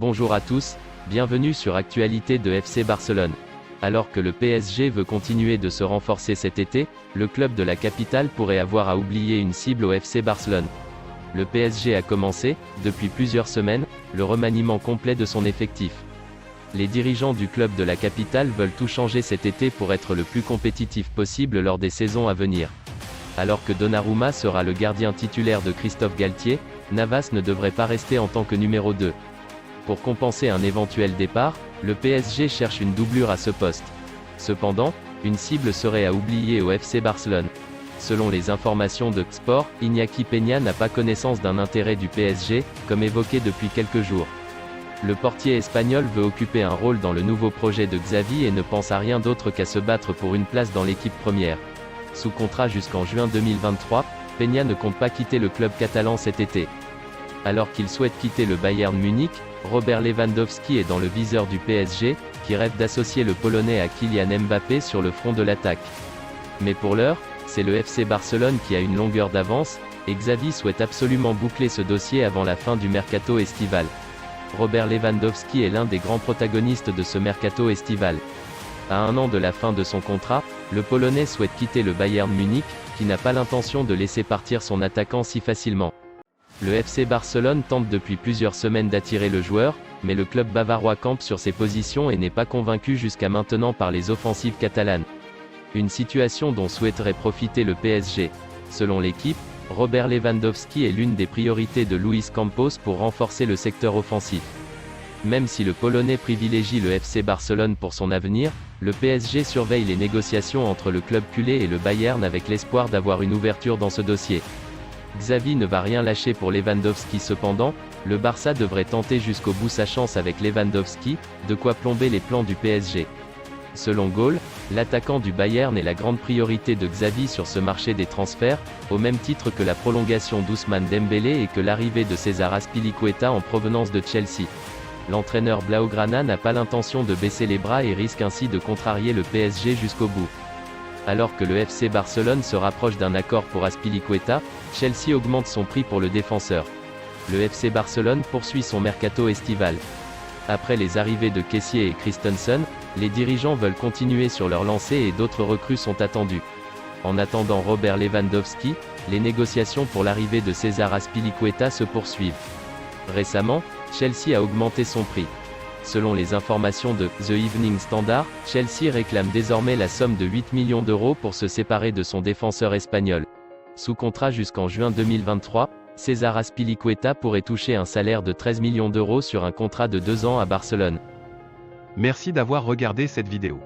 Bonjour à tous, bienvenue sur Actualité de FC Barcelone. Alors que le PSG veut continuer de se renforcer cet été, le club de la capitale pourrait avoir à oublier une cible au FC Barcelone. Le PSG a commencé, depuis plusieurs semaines, le remaniement complet de son effectif. Les dirigeants du club de la capitale veulent tout changer cet été pour être le plus compétitif possible lors des saisons à venir. Alors que Donnarumma sera le gardien titulaire de Christophe Galtier, Navas ne devrait pas rester en tant que numéro 2. Pour compenser un éventuel départ, le PSG cherche une doublure à ce poste. Cependant, une cible serait à oublier au FC Barcelone. Selon les informations de Sport, Iñaki Peña n'a pas connaissance d'un intérêt du PSG, comme évoqué depuis quelques jours. Le portier espagnol veut occuper un rôle dans le nouveau projet de Xavi et ne pense à rien d'autre qu'à se battre pour une place dans l'équipe première. Sous contrat jusqu'en juin 2023, Peña ne compte pas quitter le club catalan cet été. Alors qu'il souhaite quitter le Bayern Munich, Robert Lewandowski est dans le viseur du PSG, qui rêve d'associer le Polonais à Kylian Mbappé sur le front de l'attaque. Mais pour l'heure, c'est le FC Barcelone qui a une longueur d'avance, et Xavi souhaite absolument boucler ce dossier avant la fin du mercato estival. Robert Lewandowski est l'un des grands protagonistes de ce mercato estival. À un an de la fin de son contrat, le Polonais souhaite quitter le Bayern Munich, qui n'a pas l'intention de laisser partir son attaquant si facilement. Le FC Barcelone tente depuis plusieurs semaines d'attirer le joueur, mais le club bavarois campe sur ses positions et n'est pas convaincu jusqu'à maintenant par les offensives catalanes. Une situation dont souhaiterait profiter le PSG. Selon l'équipe, Robert Lewandowski est l'une des priorités de Luis Campos pour renforcer le secteur offensif. Même si le Polonais privilégie le FC Barcelone pour son avenir, le PSG surveille les négociations entre le club culé et le Bayern avec l'espoir d'avoir une ouverture dans ce dossier. Xavi ne va rien lâcher pour Lewandowski cependant, le Barça devrait tenter jusqu'au bout sa chance avec Lewandowski, de quoi plomber les plans du PSG. Selon Goal, l'attaquant du Bayern est la grande priorité de Xavi sur ce marché des transferts, au même titre que la prolongation d'Ousmane Dembélé et que l'arrivée de César Azpilicueta en provenance de Chelsea. L'entraîneur Blaugrana n'a pas l'intention de baisser les bras et risque ainsi de contrarier le PSG jusqu'au bout. Alors que le FC Barcelone se rapproche d'un accord pour Azpilicueta, Chelsea augmente son prix pour le défenseur. Le FC Barcelone poursuit son mercato estival. Après les arrivées de Kessié et Christensen, les dirigeants veulent continuer sur leur lancée et d'autres recrues sont attendues. En attendant Robert Lewandowski, les négociations pour l'arrivée de César Azpilicueta se poursuivent. Récemment, Chelsea a augmenté son prix. Selon les informations de The Evening Standard, Chelsea réclame désormais la somme de 8 millions d'euros pour se séparer de son défenseur espagnol. Sous contrat jusqu'en juin 2023, César Azpilicueta pourrait toucher un salaire de 13 millions d'euros sur un contrat de 2 ans à Barcelone. Merci d'avoir regardé cette vidéo.